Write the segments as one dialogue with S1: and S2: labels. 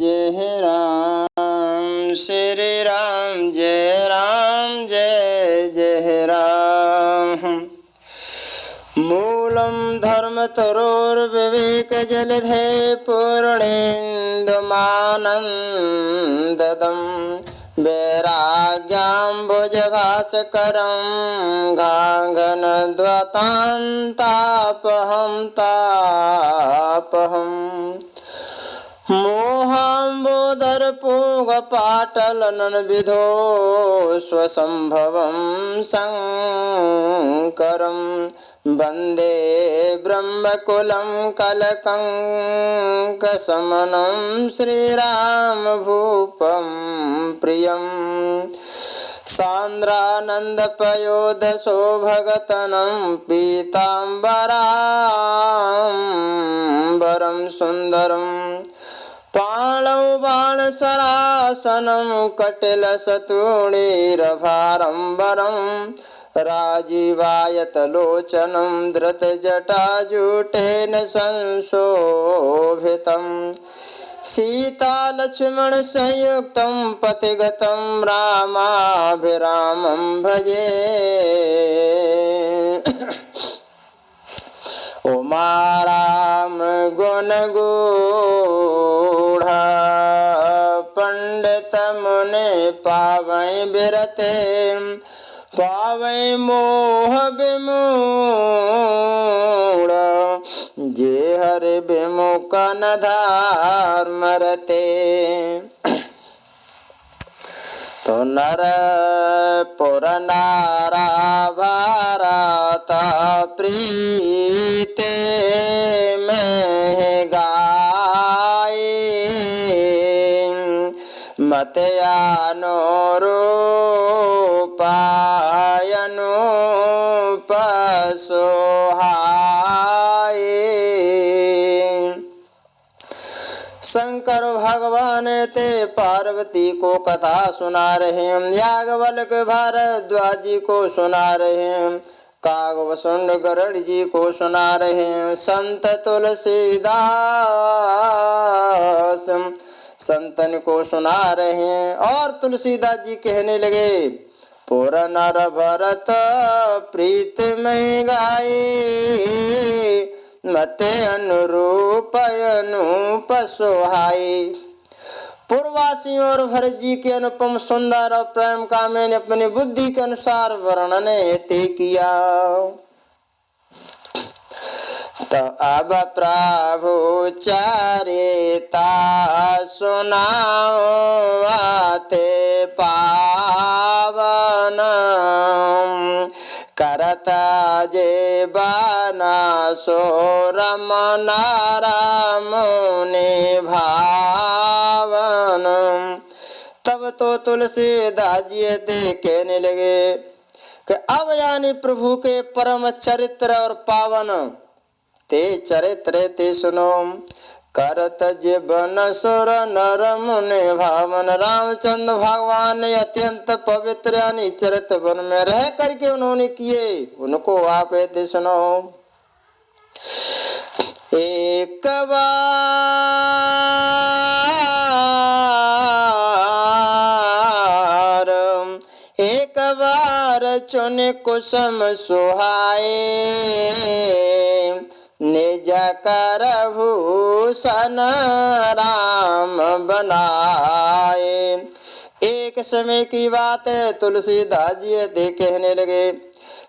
S1: जय राम श्री राम जय जय राम। मूलं धर्मतरोर्विवेकजलधे पूर्णेन्दुमानन्ददं वैराग्याम्बुजभास्करं घाघनद्वतान्तापहं मोहाम्बोदरपूगपाटलननविधो स्वसम्भवं शङ्करं वन्दे ब्रह्मकुलं कलकङ्कशमनं श्रीरामभूपं प्रियम् सान्द्रानन्दपयोदशो भगतनं पीताम्बराम्बरं सुन्दरं पाणौ बाणसरासनं कटिलसतूणीरभारम्बरं राजीवायतलोचनं धृतजटाजूटेन संशोभितं सीतालक्ष्मणसंयुक्तं पथिगतं रामाभिरामं भजे। उमा राम गुण गूढ़ा पंडित मुनि पावै बिरते पावै मोह विमूढ़ जे हरि विमुख न धार्मरते। तो नर पुर नारा भारत प्रीते में गाए मत अनुरूपायनुप सोहाए। शंकर भगवान ते पार्वती को कथा सुना रहे हैं, याज्ञवल्क्य भारद्वाज जी को सुना रहे हैं, कागभूषण गरुड़ जी को सुना रहे हैं, संत तुलसीदास संतन को सुना रहे हैं। और तुलसीदास जी कहने लगे पुर नर भरत प्रीत में गाए मते अनुरूप अनूप सोहाई। पूर्ववासियों और भरत जी के अनुपम सुंदर और प्रेम का मैंने अपनी बुद्धि के अनुसार वर्णन ते किया। तो अब प्रभु चरिता सुनाओ आते पावन करता जे बना सो रमन रामुनि भावन। तब तो तुलसीदास जी ते कहने लगे कि अब यानी प्रभु के परम चरित्र और पावन ते चरित्र ते सुनो। करत जीवन सुर नर मुनि भावन। रामचंद्र भगवान ने अत्यंत पवित्र यानी चरित्र वन में रह करके उन्होंने किए, उनको आप ते सुनो। एक बार चुन कुसुम सुहाए निज कर भूषण राम बनाए। एक समय की बात है, तुलसीदास जी ते कहने लगे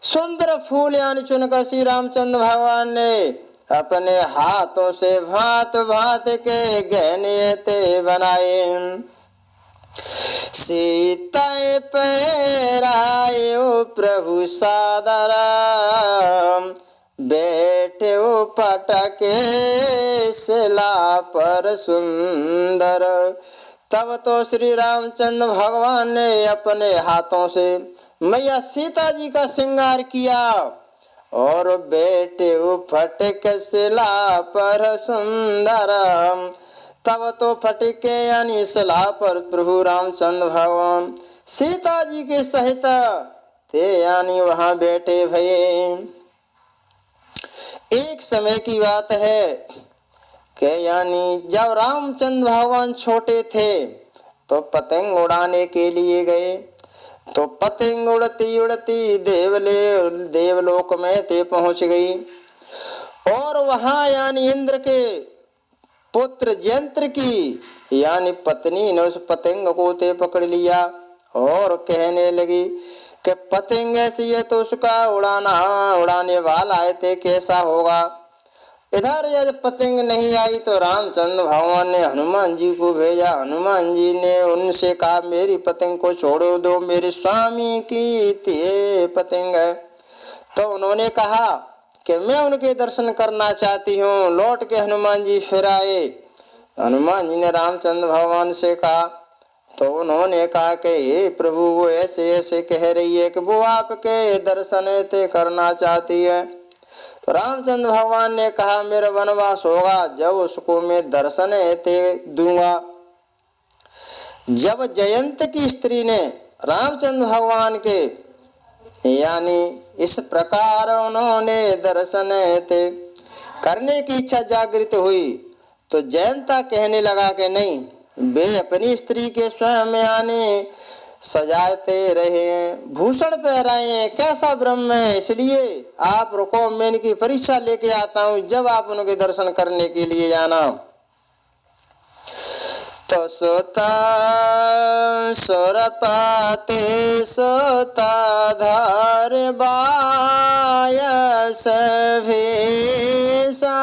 S1: सुंदर फूल यानी चुनकर श्री रामचंद्र भगवान ने अपने हाथों से भांत भांत के गहने ते बनाए। सीता पैरायो प्रभु सादरा बैठे पटके शिला पर सुंदर। तब तो श्री रामचंद्र भगवान ने अपने हाथों से मैया सीता जी का श्रृंगार किया और बैठे फटक शिला पर सुंदर। तब तो फटके यानी शिला पर प्रभु रामचंद्र भगवान सीता जी के सहित थे यानी वहां बैठे भये। एक समय की बात है, के यानी जब रामचंद्र भगवान छोटे थे तो पतंग उड़ाने के लिए गए, तो पतंग उड़ती उड़ती देवलोक में ते पहुंच गई। और वहां यानी इंद्र के पुत्र जयंत्र की यानी पत्नी ने उस पतंग को ते पकड़ लिया और कहने लगी कि पतंग ऐसी है तो उसका उड़ाने वाला है ते कैसा होगा। इधर जब पतंग नहीं आई तो रामचंद्र भगवान ने हनुमान जी को भेजा। हनुमान जी ने उनसे कहा मेरी पतंग को छोड़ो दो, मेरे स्वामी की पतंग है। तो उन्होंने कहा कि मैं उनके दर्शन करना चाहती हूँ। लौट के हनुमान जी फिर आए। हनुमान जी ने रामचंद्र भगवान से कहा, तो उन्होंने कहा कि हे प्रभु वो ऐसे ऐसे कह रही है कि वो आपके दर्शन ते करना चाहती है। तो रामचंद्र भगवान ने कहा मेरा वनवास होगा जब उसको मैं दर्शन ते दूंगा। जब जयंत की स्त्री ने रामचंद्र भगवान के यानी इस प्रकार उन्होंने दर्शन ते करने की इच्छा जागृत हुई तो जयंता कहने लगा कि नहीं, वे अपनी स्त्री के स्वयं आने सजाते रहे, भूषण पहराए हैं, कैसा ब्रह्म है, इसलिए आप रुको मैं इनकी परीक्षा लेके आता हूँ जब आप उनके दर्शन करने के लिए जाना। तो सोता सुरपाते सोता धार बायस भेसा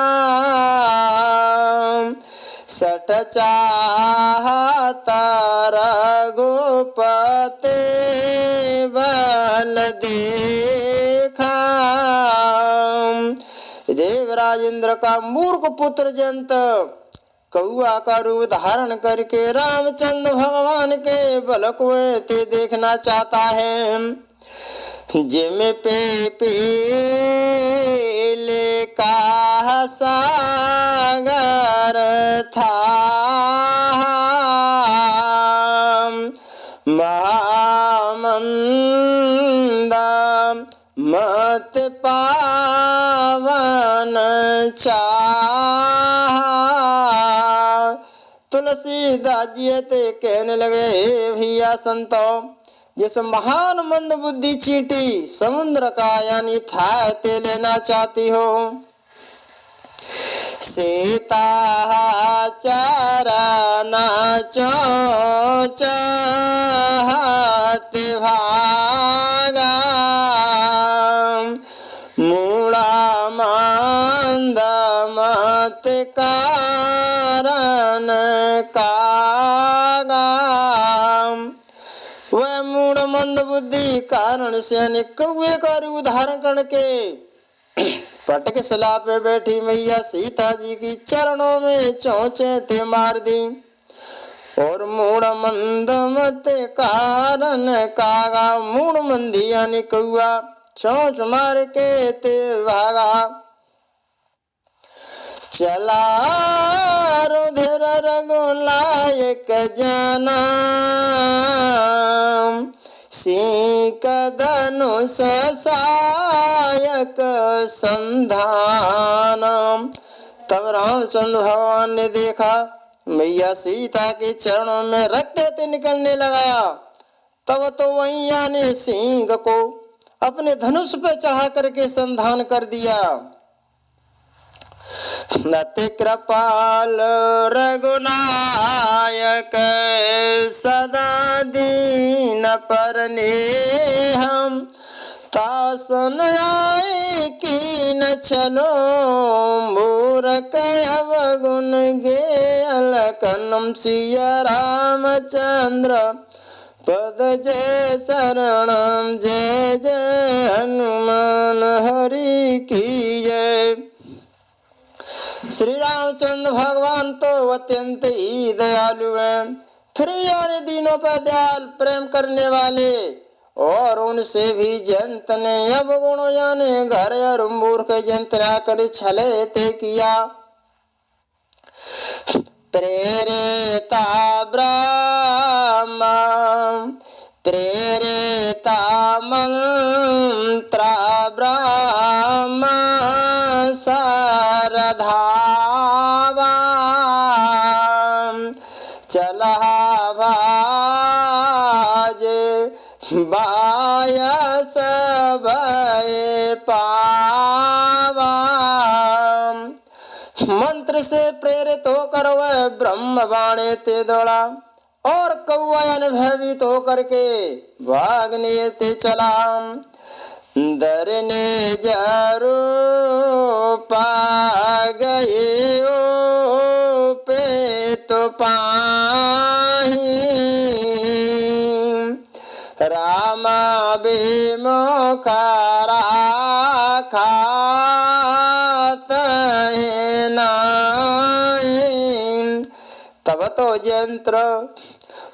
S1: सठ चाहता रघुपते बल देखा। देवराज इंद्र का मूर्ख पुत्र जयंत कौआ का रूप धारण करके रामचंद्र भगवान के बल को ते देखना चाहता है। जिम पे पीले का सागर था महामंदा मत पावन चाहा। तुलसीदास जी ते कहने लगे हे भैया संतो, जिस महान मंद बुद्धि चींटी समुद्र का यानी था ते लेना चाहती हो। सीता चरना चोचहति भागा मूड़ा मंद मत कारण कागा। वह मूढ़ मंद बुद्धि कारण से अनेक कौए का रूप धारण करके पटक शिला पे बैठी मैया सीता जी की चरणों में चोंचे ते मार दी। और मूढ़ मंद मत कारण कागा, मूढ़ मंदी यानी कौआ चोंच मार के ते भागा। चला रुधिर रघुनायक जना सीक धनुष सायक संधान। तब रामचंद्र भगवान ने देखा मैया सीता के चरणों में रक्त निकलने लगा। तब तो वहीं यानी सिंह को अपने धनुष पे चढ़ा करके संधान कर दिया। नति कृपाल रघुनायक सदा दीन पर नेहम तासन आए कीन चलो मूरख अवगुण गे अलकनम सिया रामचंद्र पद जय शरणम जय जय हनुमान हरि की जय। श्री रामचंद्र भगवान तो अत्यंत ही दयालु हैं, फिर यानी दीनों पर दयाल प्रेम करने वाले। और उनसे भी जयंत ने अवगुण यानी घर और मूर्ख जयंत कर छले ते किया। प्रेरिता ब्रह्मा प्रेरिता मंत्रा ब्रह्मा सरधावा चला भाजे बायस भय पावा। मंत्र से प्रेरित होकर वह ब्रह्म बाणे ते दौड़ा और कौआ भयभीत होकर के भागने ते चला। दरने जरू पा गए ओ पे तो पाही। रामा बेमुखा राखा तब तो यंत्र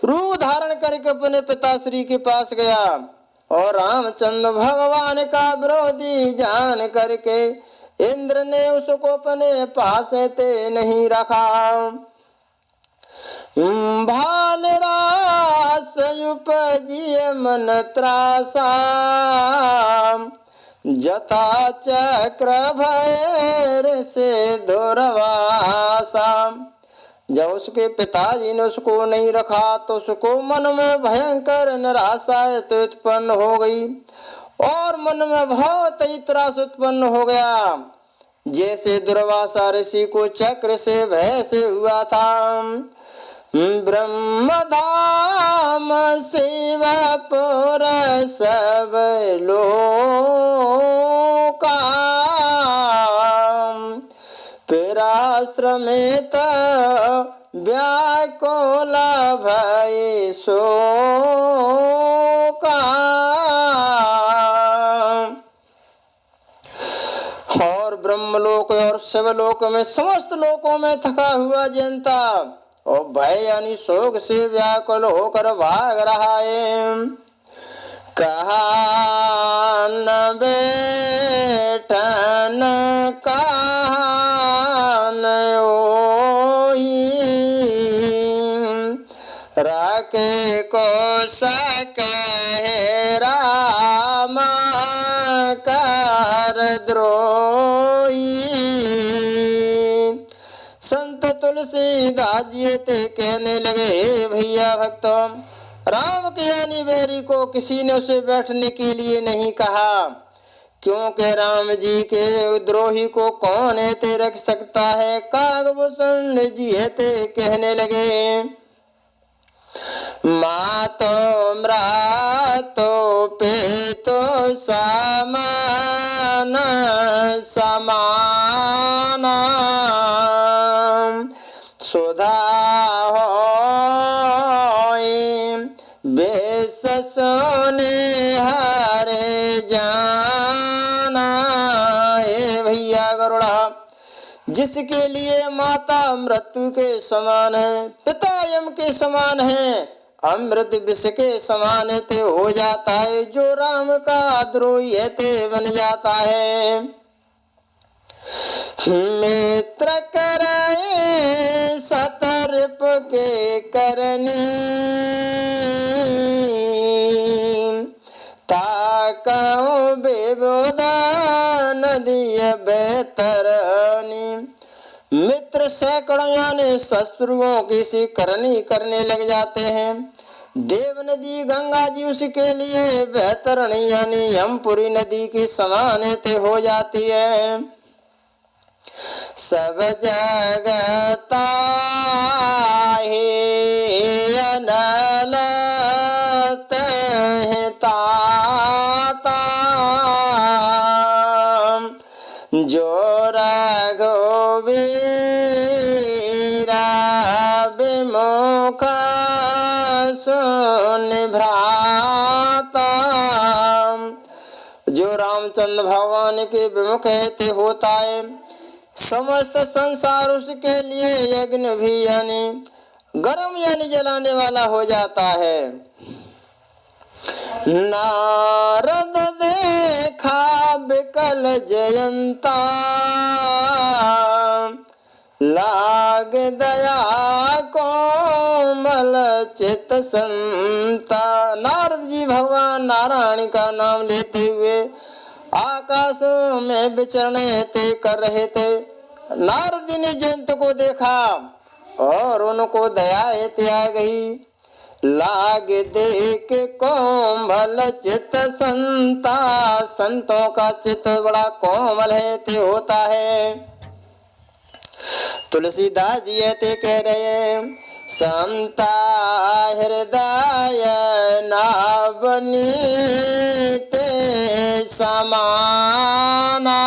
S1: रूप धारण करके अपने पिताश्री के पास गया और रामचंद्र भगवान का विरोधी जान करके इंद्र ने उसको अपने पास ते नहीं रखा। भाल रास उपजिय मन त्रासा जथा चक्र भैर से दुर्वासा। जब उसके पिताजी ने उसको नहीं रखा तो उसको मन में भयंकर निराशा उत्पन्न हो गई और मन में बहुत ही त्रास उत्पन्न हो गया, जैसे दुर्वासा ऋषि को चक्र से भय से हुआ था। ब्रह्मधाम शिवपुर सब लोका पिराश्रमित व्याकुल भय शोका। और ब्रह्मलोक और शिवलोक में समस्त लोकों में थका हुआ जनता और भय यानी शोक से व्याकुल होकर भाग रहा है। कहा न बेटन कान ओही राके को सके रामा कर द्रोही। संत तुलसीदास जी ते कहने लगे, भैया भक्तों, राम के यानी बैरी को किसी ने उसे बैठने के लिए नहीं कहा, क्योंकि राम जी के द्रोही को कौन है ते रख सकता है। कागभूषण जी है ते कहने लगे, मातो मृतो पितो समान समान सुधा बेस सोने हरे जाना। ए भैया गरुड़ा, जिसके लिए माता मृत्यु के समान है, पिता यम के समान है, अमृत विष के समान ते हो जाता है, जो राम का द्रोही है ते बन जाता है। मित्र करे सतर्प के करनी ताकौ बेबोदा नदी बेतरनी। मित्र सैकड़ों यानी शत्रुओं की सी करनी करने लग जाते हैं। देव नदी गंगा जी उसके लिए बेतरणी यानी यमपुरी नदी की समान ते हो जाती है। सब जगता ही अनल ताता जो रघुवीरा विमुख सुन भ्राता। जो रामचंद्र भगवान के विमुख है ते होता है। समस्त संसार उसके लिए यज्ञ भी यानी गर्म यानी जलाने वाला हो जाता है। नारद देखा बिकल जयंता लाग दया कोमल चित संता। नारद जी भगवान नारायण का नाम लेते हुए आकाशों में विचरण ते कर रहे थे। नारद जी ने जयंत को देखा और उनको दया आ गई। लाग देख कोमल चित संता, संतों का चित बड़ा कोमल है ते होता है। तुलसीदास जी ते कह रहे संता हृदय नावनी ते समाना,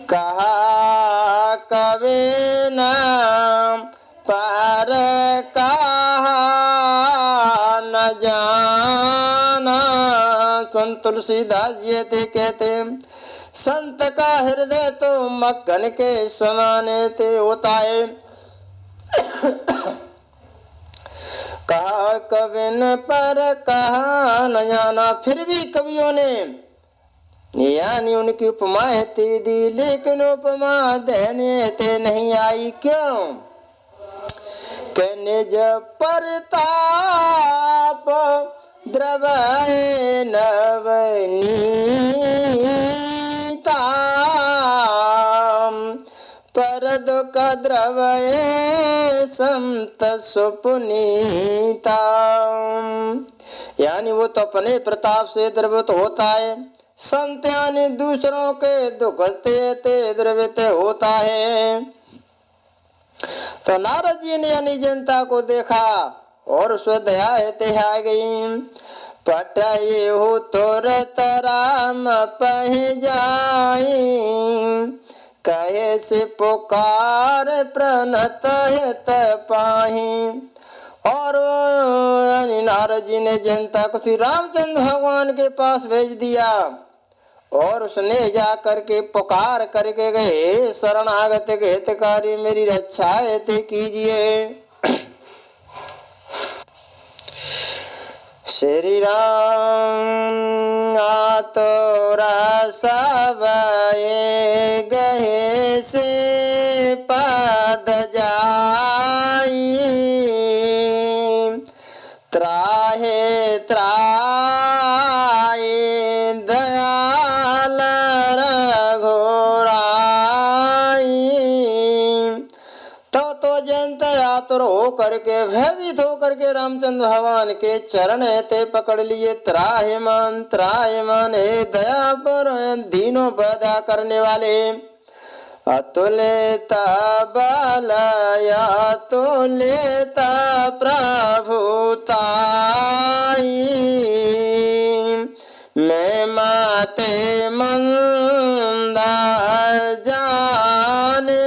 S1: कहा कवे न पर कहा न जाना। संत तुलसीदास जी ते कहते संत का हृदय तो मक्खन के समान ते होता है। कहा कविन पर कहा न जाना, फिर भी कवियों ने यानी उनकी उपमाएं ते दी, लेकिन उपमा देने ते नहीं आई। क्यों? निज परताप द्रवय नवनीता, पर दुख द्रवय संत सुपुनीता। यानी वो तो अपने प्रताप से द्रवित होता है, संत यानी दूसरों के दुख ते द्रवित होता है। तो नारद जी ने यानी जनता को देखा और उस दया आ गई। पटये हो तुरत राम पह जाई, कहे से पुकार प्रणत हित पाही। और यानी नारद जी ने जनता को श्री रामचंद्र भगवान के पास भेज दिया और उसने जा करके पुकार करके गए शरणागत के हितकारी मेरी रक्षा ते कीजिए। श्री राम आतोरा सवाए गए से पद जाई, त्राहे त्राए दयाल रघुराई। तो जनता आतुर हो करके भयभीत हो करके रामचंद्र भगवान के चरण ते पकड़ लिए। त्राहिमान हे दया पर दीनों पैदा करने वाले, अतुलिता बलया अतुलिता प्रभुताई, मैं माते मंदा जाने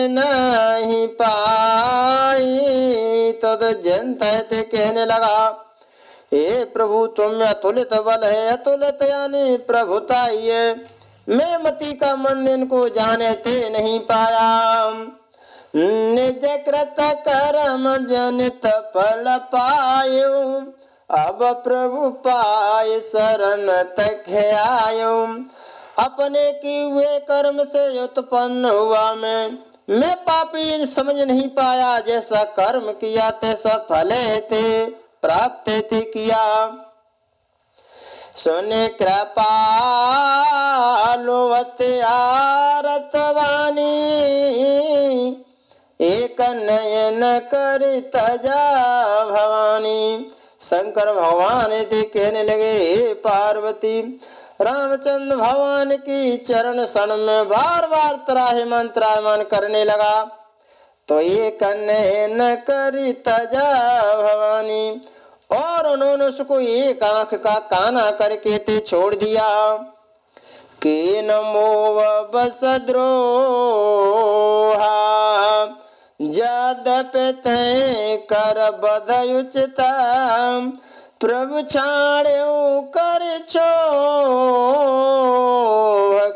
S1: नहीं पाई। तो जनता ते कहने लगा हे प्रभु तुम में अतुलित बल है, अतुलित यानी प्रभुता ही है, मैं मति का मन इनको जाने ते नहीं पाया। निज कृत कर्म जनित फल पायो, अब प्रभु पाए शरण तक आयो। अपने किए हुए कर्म से उत्पन्न हुआ मैं पापी समझ नहीं पाया, जैसा कर्म किया तैसा फल ते प्राप्त ते किया। सुने कृपालुवत आरतवानी, एक नयन करि तजा भवानी। शंकर भगवान यदि कहने लगे हे पार्वती, रामचंद्र भगवान की चरण शरण में बार बार त्राहिमाम करने लगा तो एक नयन करि तजा भवानी, और उन्होंने उसको एक आंख का काना करके ते छोड़ दिया। के नमो बस द्रोहा जदपि तय कर बदयुचिता, प्रभु छाड़ो कर छो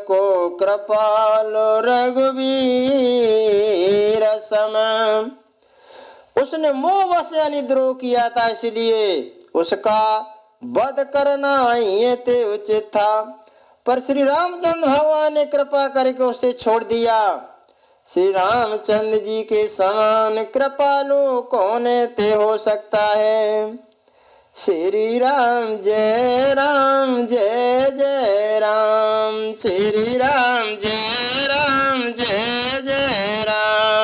S1: को कृपालो रघुवीर सम। उसने मोहवश यानी द्रोह किया था, इसलिए उसका वध करना ही ते उचित था, पर श्री रामचंद्र भगवान ने कृपा करके उसे छोड़ दिया। श्री रामचंद्र जी के समान कृपालु कौन ते हो सकता है। श्री राम जय जय राम, श्री राम जय जय राम।